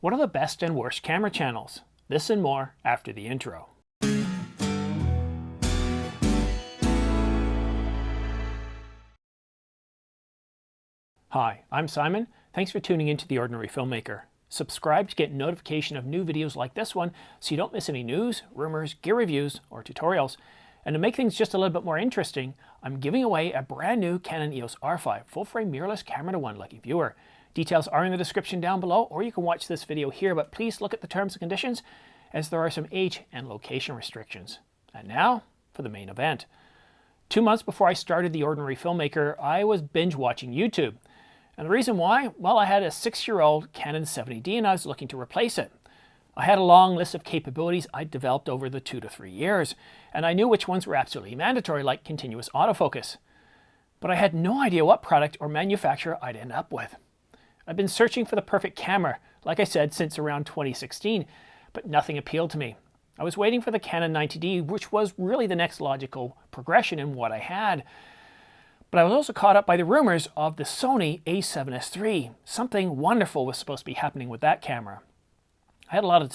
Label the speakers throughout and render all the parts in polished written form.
Speaker 1: What are the best and worst camera channels? This and more after the intro. Hi, I'm Simon. Thanks for tuning into The Ordinary Filmmaker. Subscribe to get notification of new videos like this one so you don't miss any news, rumors, gear reviews, or tutorials. And to make things just a little bit more interesting, I'm giving away a brand new Canon EOS R5 full-frame mirrorless camera to one lucky viewer. Details are in the description down below, or you can watch this video here, but please look at the terms and conditions as there are some age and location restrictions. And now for the main event. 2 months before I started The Ordinary Filmmaker, I was binge watching YouTube. And the reason why? Well, I had a 6-year-old Canon 70D and I was looking to replace it. I had a long list of capabilities I'd developed over the 2 to 3 years, and I knew which ones were absolutely mandatory, like continuous autofocus. But I had no idea what product or manufacturer I'd end up with. I've been searching for the perfect camera, like I said, since around 2016, but nothing appealed to me. I was waiting for the Canon 90D, which was really the next logical progression in what I had. But I was also caught up by the rumors of the Sony a7S III. Something wonderful was supposed to be happening with that camera. I had a lot of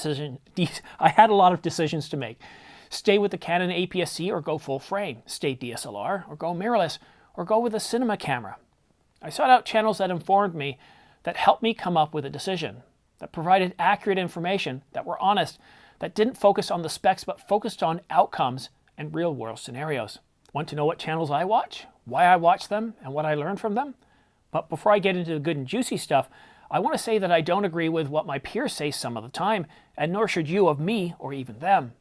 Speaker 1: decisions to make. Stay with the Canon APS-C or go full frame. Stay DSLR or go mirrorless or go with a cinema camera. I sought out channels that informed me, that helped me come up with a decision, that provided accurate information, that were honest, that didn't focus on the specs but focused on outcomes and real-world scenarios. Want to know what channels I watch, why I watch them, and what I learned from them? But before I get into the good and juicy stuff, I want to say that I don't agree with what my peers say some of the time, and nor should you of me or even them.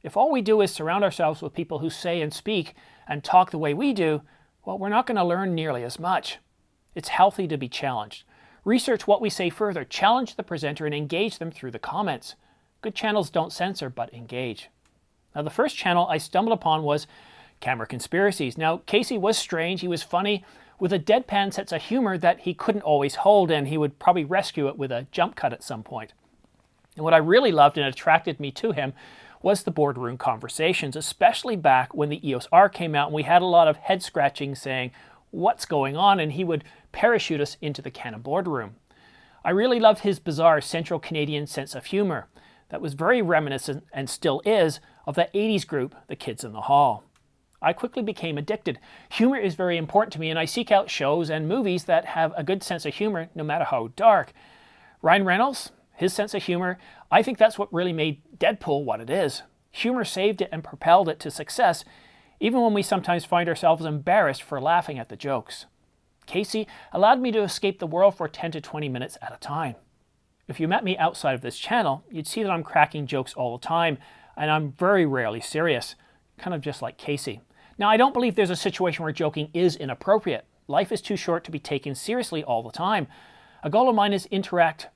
Speaker 1: If all we do is surround ourselves with people who say and speak and talk the way we do, well, we're not going to learn nearly as much. It's healthy to be challenged. Research what we say further, challenge the presenter, and engage them through the comments. Good channels don't censor, but engage. Now, the first channel I stumbled upon was Camera Conspiracies. Now, Casey was strange, he was funny, with a deadpan sense of humor that he couldn't always hold, and he would probably rescue it with a jump cut at some point. And what I really loved and attracted me to him was the boardroom conversations, especially back when the EOS R came out and we had a lot of head scratching saying, what's going on? And he would parachute us into the Canon boardroom. I really loved his bizarre Central Canadian sense of humor that was very reminiscent, and still is, of that 80s group, the Kids in the Hall. I quickly became addicted. Humor is very important to me, and I seek out shows and movies that have a good sense of humor, no matter how dark. Ryan Reynolds, his sense of humor, I think that's what really made Deadpool what it is. Humor saved it and propelled it to success, even when we sometimes find ourselves embarrassed for laughing at the jokes. Casey allowed me to escape the world for 10 to 20 minutes at a time. If you met me outside of this channel, you'd see that I'm cracking jokes all the time, and I'm very rarely serious, kind of just like Casey. Now, I don't believe there's a situation where joking is inappropriate. Life is too short to be taken seriously all the time. A goal of mine is interject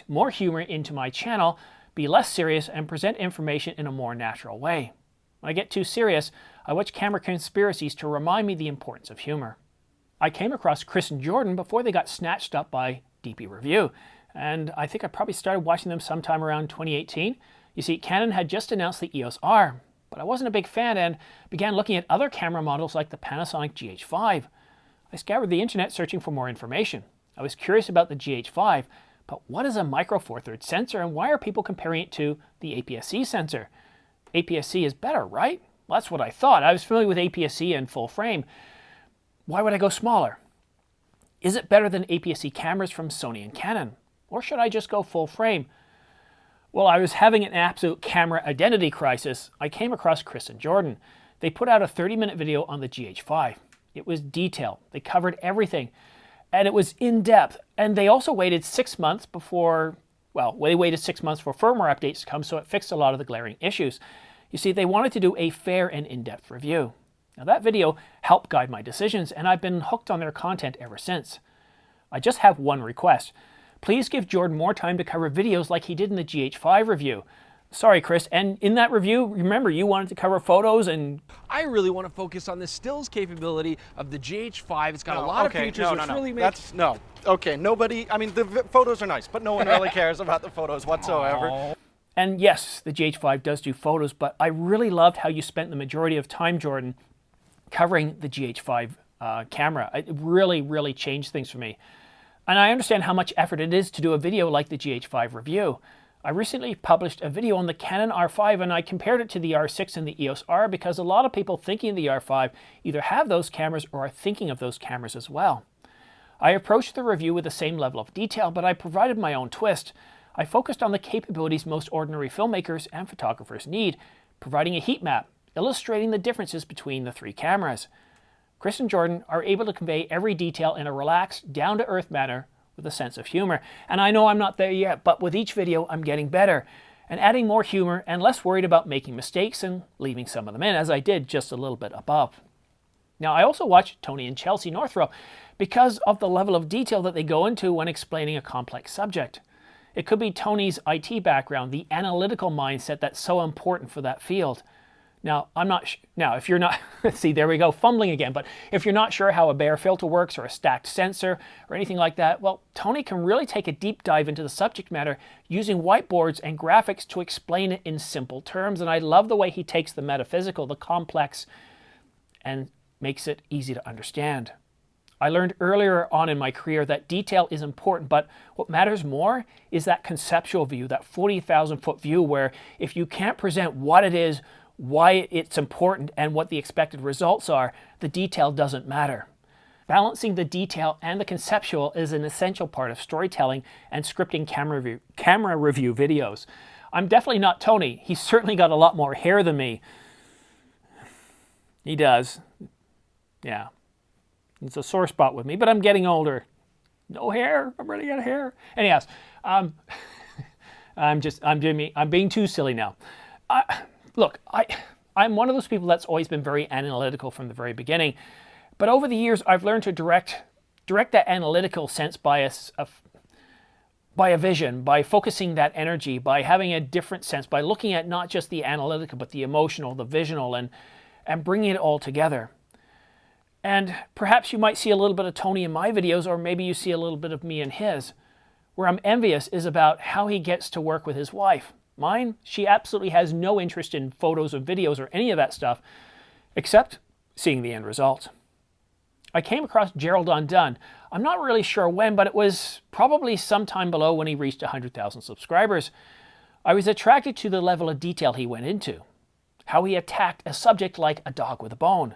Speaker 1: more humor into my channel, be less serious, and present information in a more natural way. When I get too serious, I watch Camera Conspiracies to remind me the importance of humor. I came across Chris and Jordan before they got snatched up by DP Review, and I think I probably started watching them sometime around 2018. You see, Canon had just announced the EOS R, but I wasn't a big fan and began looking at other camera models like the Panasonic GH5. I scoured the internet searching for more information. I was curious about the GH5, but what is a micro four thirds sensor and why are people comparing it to the APS-C sensor? APS-C is better, right? Well, that's what I thought. I was familiar with APS-C and full frame. Why would I go smaller? Is it better than APS-C cameras from Sony and Canon? Or should I just go full frame? Well, I was having an absolute camera identity crisis. I came across Chris and Jordan. They put out a 30-minute video on the GH5. It was detailed. They covered everything. And it was in-depth. And they also waited 6 months before, they waited 6 months for firmware updates to come, so it fixed a lot of the glaring issues. You see, they wanted to do a fair and in-depth review. Now, that video helped guide my decisions, and I've been hooked on their content ever since. I just have one request. Please give Jordan more time to cover videos like he did in the GH5 review. Sorry, Chris, and in that review, remember, you wanted to cover photos and...
Speaker 2: I really want to focus on the stills capability of the GH5. It's got a lot of features which really make...
Speaker 3: Okay, nobody... I mean, the photos are nice, but no one really cares about the photos whatsoever.
Speaker 1: Aww. And yes, the GH5 does do photos, but I really loved how you spent the majority of time, Jordan, covering the GH5 camera. It really, really changed things for me. And I understand how much effort it is to do a video like the GH5 review. I recently published a video on the Canon R5 and I compared it to the R6 and the EOS R because a lot of people thinking of the R5 either have those cameras or are thinking of those cameras as well. I approached the review with the same level of detail, but I provided my own twist. I focused on the capabilities most ordinary filmmakers and photographers need, providing a heat map, illustrating the differences between the three cameras. Chris and Jordan are able to convey every detail in a relaxed, down-to-earth manner with a sense of humor. And I know I'm not there yet, but with each video I'm getting better and adding more humor and less worried about making mistakes and leaving some of them in, as I did just a little bit above. Now, I also watch Tony and Chelsea Northrup because of the level of detail that they go into when explaining a complex subject. It could be Tony's IT background, the analytical mindset that's so important for that field. Now, if you're not, see, there we go, fumbling again, but if you're not sure how a bare filter works or a stacked sensor or anything like that, well, Tony can really take a deep dive into the subject matter using whiteboards and graphics to explain it in simple terms. And I love the way he takes the metaphysical, the complex, and makes it easy to understand. I learned earlier on in my career that detail is important, but what matters more is that conceptual view, that 40,000-foot view where if you can't present what it is, why it's important, and what the expected results are, the detail doesn't matter. Balancing the detail and the conceptual is an essential part of storytelling and scripting camera review videos. I'm definitely not Tony. He's certainly got a lot more hair than me. He does. Yeah. It's a sore spot with me, but I'm getting older. No hair. I'm running out of hair. Anyways, I'm being too silly now. Look, I'm one of those people that's always been very analytical from the very beginning, but over the years I've learned to direct that analytical sense by a vision, by focusing that energy, by having a different sense, by looking at not just the analytical, but the emotional, the visional, and bringing it all together. And perhaps you might see a little bit of Tony in my videos, or maybe you see a little bit of me in his. Where I'm envious is about how he gets to work with his wife. Mine, she absolutely has no interest in photos or videos or any of that stuff, except seeing the end result. I came across Gerald Undone. I'm not really sure when, but it was probably sometime below when he reached 100,000 subscribers. I was attracted to the level of detail he went into, how he attacked a subject like a dog with a bone.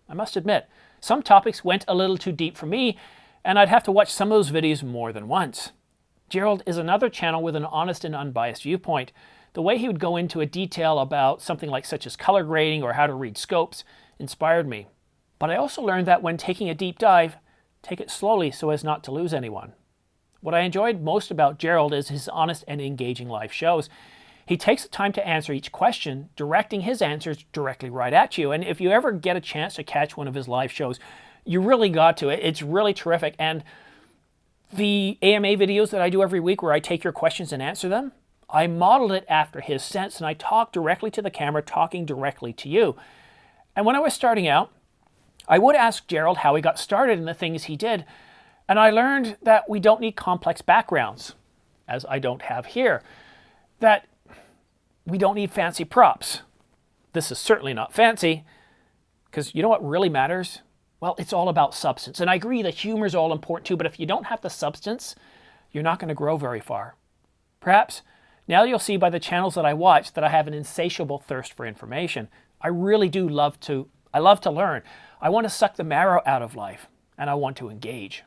Speaker 1: I must admit, some topics went a little too deep for me, and I'd have to watch some of those videos more than once. Gerald is another channel with an honest and unbiased viewpoint. The way he would go into a detail about something like such as color grading or how to read scopes inspired me. But I also learned that when taking a deep dive, take it slowly so as not to lose anyone. What I enjoyed most about Gerald is his honest and engaging live shows. He takes the time to answer each question, directing his answers directly right at you. And if you ever get a chance to catch one of his live shows, you really got to. It's really terrific. And the AMA videos that I do every week where I take your questions and answer them, I modeled it after his sense, and I talk directly to the camera, talking directly to you. And when I was starting out, I would ask Gerald how he got started in the things he did, and I learned that we don't need complex backgrounds, as I don't have here, that we don't need fancy props. This is certainly not fancy, because you know what really matters? Well, it's all about substance. And I agree that humor is all important too, but if you don't have the substance, you're not going to grow very far. Perhaps now you'll see by the channels that I watch that I have an insatiable thirst for information. I really do love to learn. I want to suck the marrow out of life, and I want to engage.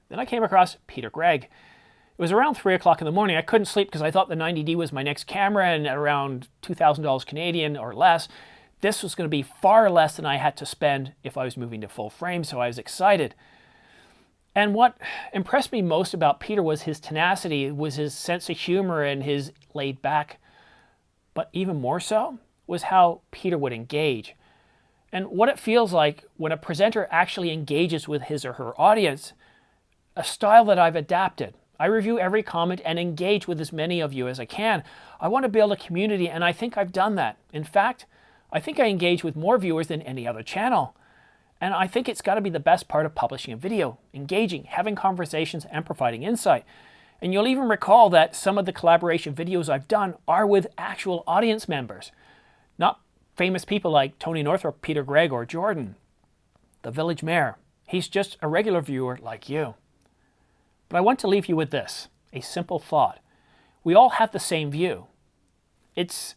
Speaker 1: Then I came across Peter Gregg. It was around 3 o'clock in the morning. I couldn't sleep because I thought the 90D was my next camera, and at around $2,000 Canadian or less, this was going to be far less than I had to spend if I was moving to full frame, so I was excited. And what impressed me most about Peter was his tenacity, was his sense of humor and his laid back. But even more so was how Peter would engage. And what it feels like when a presenter actually engages with his or her audience, a style that I've adapted. I review every comment and engage with as many of you as I can. I want to build a community, and I think I've done that. In fact, I think I engage with more viewers than any other channel. And I think it's got to be the best part of publishing a video, engaging, having conversations, and providing insight. And you'll even recall that some of the collaboration videos I've done are with actual audience members, not famous people like Tony Northrup, Peter Gregg, or Jordan. The village mayor, he's just a regular viewer like you. But I want to leave you with this, a simple thought. We all have the same view. It's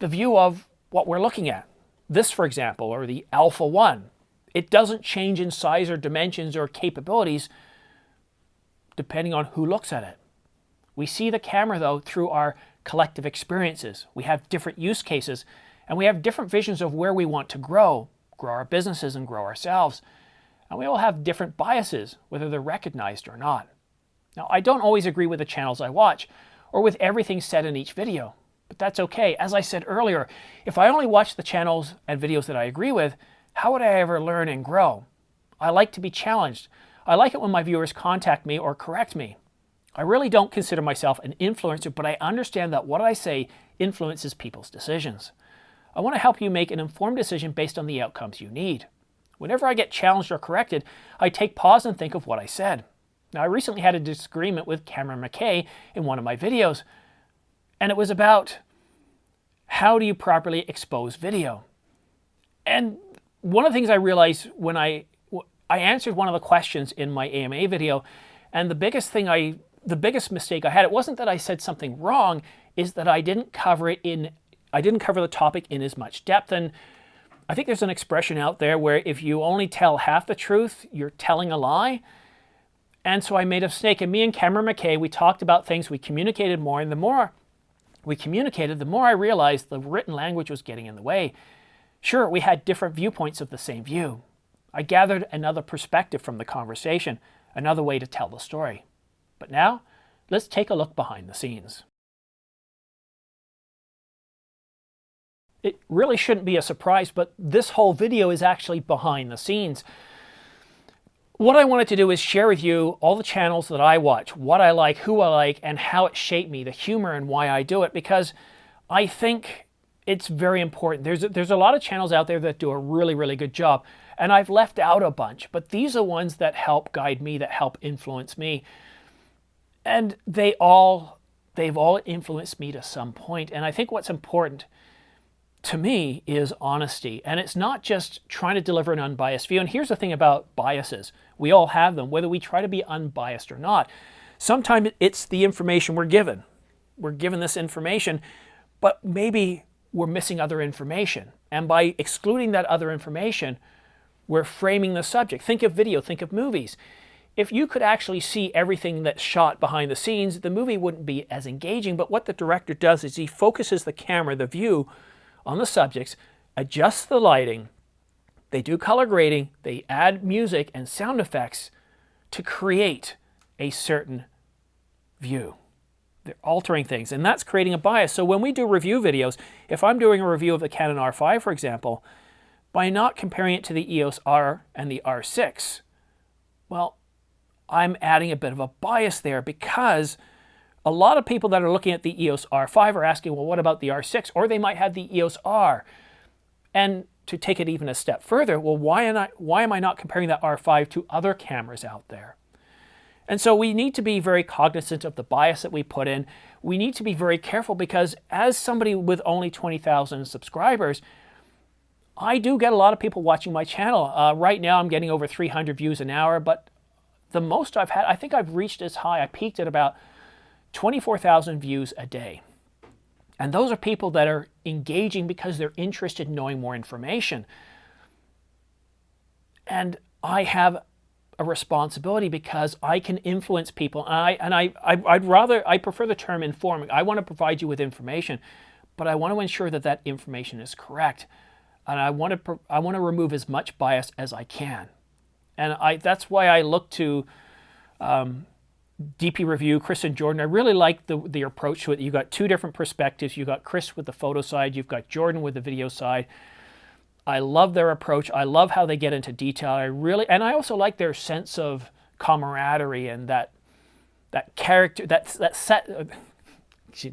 Speaker 1: the view of what we're looking at. This, for example, or the Alpha 1. It doesn't change in size or dimensions or capabilities depending on who looks at it. We see the camera, though, through our collective experiences. We have different use cases, and we have different visions of where we want to grow our businesses and grow ourselves. And we all have different biases, whether they're recognized or not. Now, I don't always agree with the channels I watch, or with everything said in each video, but that's okay. As I said earlier, if I only watch the channels and videos that I agree with, how would I ever learn and grow? I like to be challenged. I like it when my viewers contact me or correct me. I really don't consider myself an influencer, but I understand that what I say influences people's decisions. I want to help you make an informed decision based on the outcomes you need. Whenever I get challenged or corrected, I take pause and think of what I said. Now, I recently had a disagreement with Cameron McKay in one of my videos, and it was about how do you properly expose video. And one of the things I realized when I answered one of the questions in my AMA video, and the biggest mistake I had, it wasn't that I said something wrong, is that I didn't cover the topic in as much depth. And I think there's an expression out there where if you only tell half the truth, you're telling a lie. And so I made a mistake. And me and Cameron McKay, we talked about things, we communicated more, and the more we communicated, the more I realized the written language was getting in the way. Sure, we had different viewpoints of the same view. I gathered another perspective from the conversation, another way to tell the story. But now, let's take a look behind the scenes. It really shouldn't be a surprise, but this whole video is actually behind the scenes. What I wanted to do is share with you all the channels that I watch, what I like, who I like, and how it shaped me, the humor and why I do it, because I think it's very important. There's a lot of channels out there that do a really, really good job, and I've left out a bunch, but these are ones that help guide me, that help influence me. And they've all influenced me to some point. And I think what's important to me is honesty. And it's not just trying to deliver an unbiased view. And here's the thing about biases. We all have them, whether we try to be unbiased or not. Sometimes it's the information we're given. We're given this information, but maybe we're missing other information. And by excluding that other information, we're framing the subject. Think of video, think of movies. If you could actually see everything that's shot behind the scenes, the movie wouldn't be as engaging. But what the director does is he focuses the camera, the view, on the subjects, adjusts the lighting, they do color grading, they add music and sound effects to create a certain view. They're altering things, and that's creating a bias. So when we do review videos, if I'm doing a review of the Canon R5, for example, by not comparing it to the EOS R and the R6, well, I'm adding a bit of a bias there, because a lot of people that are looking at the EOS R5 are asking, well, what about the R6? Or they might have the EOS R. And to take it even a step further, well, why am I not comparing that R5 to other cameras out there? And so we need to be very cognizant of the bias that we put in. We need to be very careful, because as somebody with only 20,000 subscribers, I do get a lot of people watching my channel. Right now I'm getting over 300 views an hour, but the most I've had, I think I've reached as high, I peaked at about 24,000 views a day. And those are people that are engaging because they're interested in knowing more information. And I have a responsibility because I can influence people. And I prefer the term informing. I want to provide you with information, but I want to ensure that that information is correct. And I want to remove as much bias as I can. And that's why I look to DP Review, Chris and Jordan. I really like the approach to it. You've got two different perspectives. You've got Chris with the photo side. You've got Jordan with the video side. I love their approach. I love how they get into detail. And I also like their sense of camaraderie and that character, that set,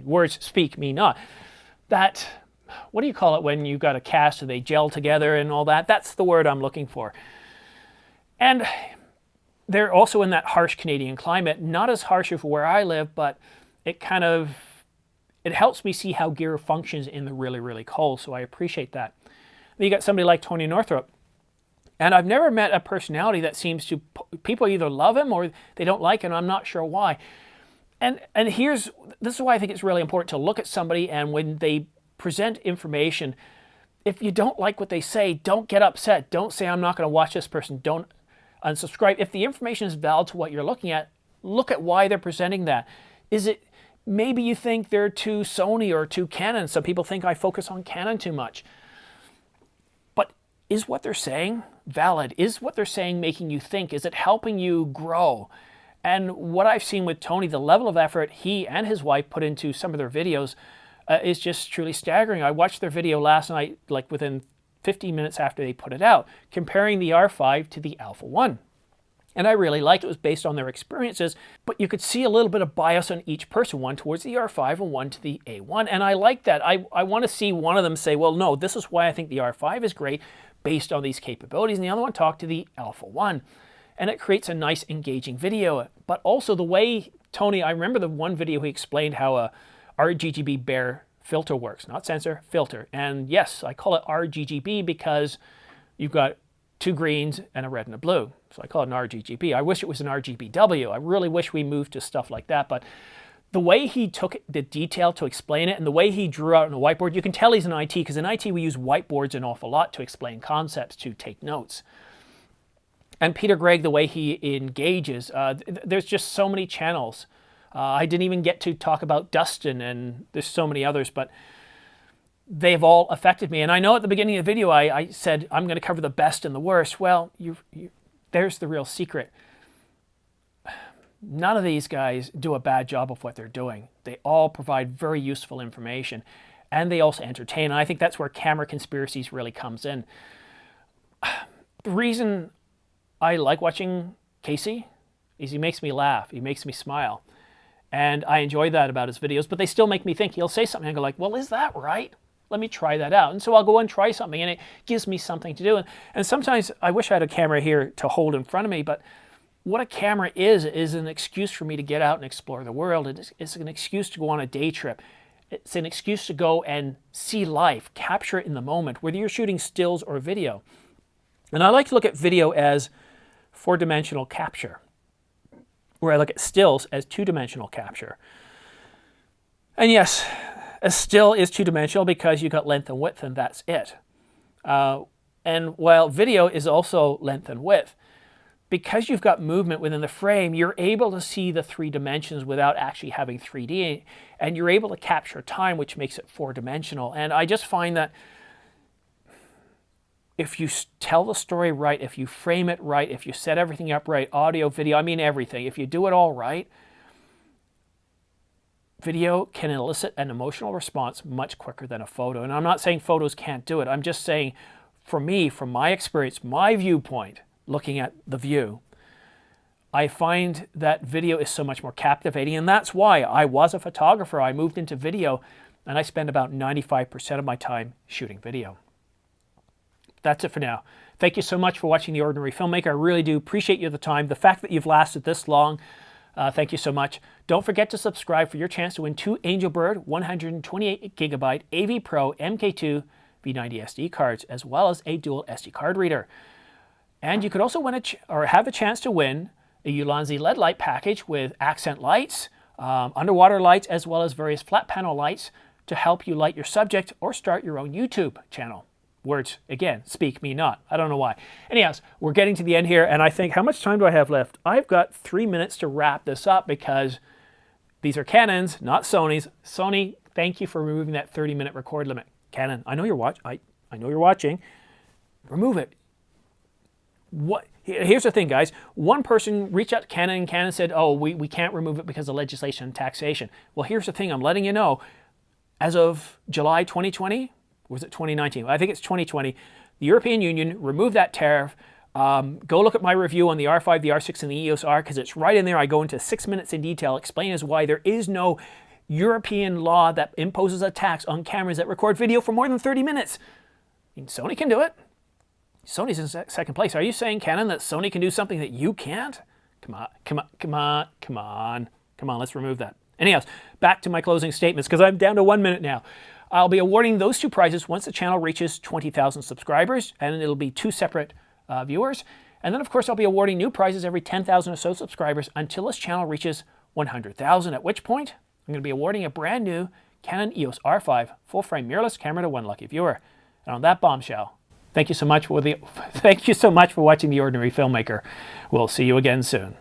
Speaker 1: words speak, me not. That, what do you call it when you've got a cast and they gel together and all that? That's the word I'm looking for. And they're also in that harsh Canadian climate, not as harsh as where I live, but it helps me see how gear functions in the really, really cold, so I appreciate that. Then you got somebody like Tony Northrup. And I've never met a personality that seems to, people either love him or they don't like him, and I'm not sure why. And this is why I think it's really important to look at somebody, and when they present information, if you don't like what they say, don't get upset. Don't say, I'm not going to watch this person. Don't unsubscribe. If the information is valid to what you're looking at, look at why they're presenting that. Is it, maybe you think they're too Sony or too Canon. Some people think I focus on Canon too much. But is what they're saying valid? Is what they're saying making you think? Is it helping you grow? And what I've seen with Tony, the level of effort he and his wife put into some of their videos is just truly staggering. I watched their video last night, like within 15 minutes after they put it out, comparing the R5 to the Alpha 1. And I really liked it. It was based on their experiences, but you could see a little bit of bias on each person, one towards the R5 and one to the A1. And I like that. I want to see one of them say, well, no, this is why I think the R5 is great based on these capabilities. And the other one talk to the Alpha 1. And it creates a nice, engaging video. But also the way Tony, I remember the one video he explained how a RGB bare filter works, not sensor, filter. And yes, I call it RGB because you've got two greens and a red and a blue. So I call it an RGB. I wish it was an RGBW. I really wish we moved to stuff like that. But the way he took the detail to explain it and the way he drew out on a whiteboard, you can tell he's in IT, because in IT we use whiteboards an awful lot to explain concepts, to take notes. And Peter Gregg, the way he engages, there's just so many channels. I didn't even get to talk about Dustin, and there's so many others, but they've all affected me. And I know at the beginning of the video I said I'm going to cover the best and the worst. Well, there's the real secret. None of these guys do a bad job of what they're doing. They all provide very useful information, and they also entertain. And I think that's where Camera Conspiracies really comes in. The reason I like watching Casey is he makes me laugh. He makes me smile. And I enjoy that about his videos, but they still make me think. He'll say something and go like, well, is that right? Let me try that out. And so I'll go and try something, and it gives me something to do. And sometimes I wish I had a camera here to hold in front of me, but what a camera is an excuse for me to get out and explore the world. It's an excuse to go on a day trip. It's an excuse to go and see life, capture it in the moment, whether you're shooting stills or video. And I like to look at video as four-dimensional capture, where I look at stills as two-dimensional capture. And yes, a still is two-dimensional because you got length and width, and that's it. And while video is also length and width, because you've got movement within the frame, you're able to see the three dimensions without actually having 3D, and you're able to capture time, which makes it four-dimensional. And I just find that if you tell the story right, if you frame it right, if you set everything up right, audio, video, I mean everything, if you do it all right, video can elicit an emotional response much quicker than a photo. And I'm not saying photos can't do it. I'm just saying, for me, from my experience, my viewpoint, looking at the view, I find that video is so much more captivating. And that's why I was a photographer. I moved into video, and I spend about 95% of my time shooting video. That's it for now. Thank you so much for watching The Ordinary Filmmaker. I really do appreciate you the time. The fact that you've lasted this long, thank you so much. Don't forget to subscribe for your chance to win 2 Angelbird 128GB AV Pro MK2 V90 SD cards, as well as a dual SD card reader. And you could also win have a chance to win a Ulanzi LED light package with accent lights, underwater lights, as well as various flat panel lights to help you light your subject or start your own YouTube channel. Words, again, speak me not. I don't know why. Anyhow, we're getting to the end here, and I think, how much time do I have left? I've got 3 minutes to wrap this up because these are Canons, not Sonys. Sony, thank you for removing that 30-minute record limit. Canon, I know you're I know you're watching. Remove it. Here's the thing, guys. One person reached out to Canon, and Canon said, oh, we can't remove it because of legislation and taxation. Well, here's the thing. I'm letting you know. As of July 2020, was it 2019? I think it's 2020. The European Union removed that tariff. Go look at my review on the R5, the R6, and the EOS R, because it's right in there. I go into 6 minutes in detail, explain as why there is no European law that imposes a tax on cameras that record video for more than 30 minutes. I mean, Sony can do it. Sony's in second place. Are you saying, Canon, that Sony can do something that you can't? Come on, let's remove that. Anyhow, back to my closing statements, because I'm down to 1 minute now. I'll be awarding those 2 prizes once the channel reaches 20,000 subscribers, and it'll be 2 separate viewers. And then, of course, I'll be awarding new prizes every 10,000 or so subscribers until this channel reaches 100,000, at which point I'm going to be awarding a brand new Canon EOS R5 full-frame mirrorless camera to one lucky viewer. And on that bombshell, thank you so much for watching The Ordinary Filmmaker. We'll see you again soon.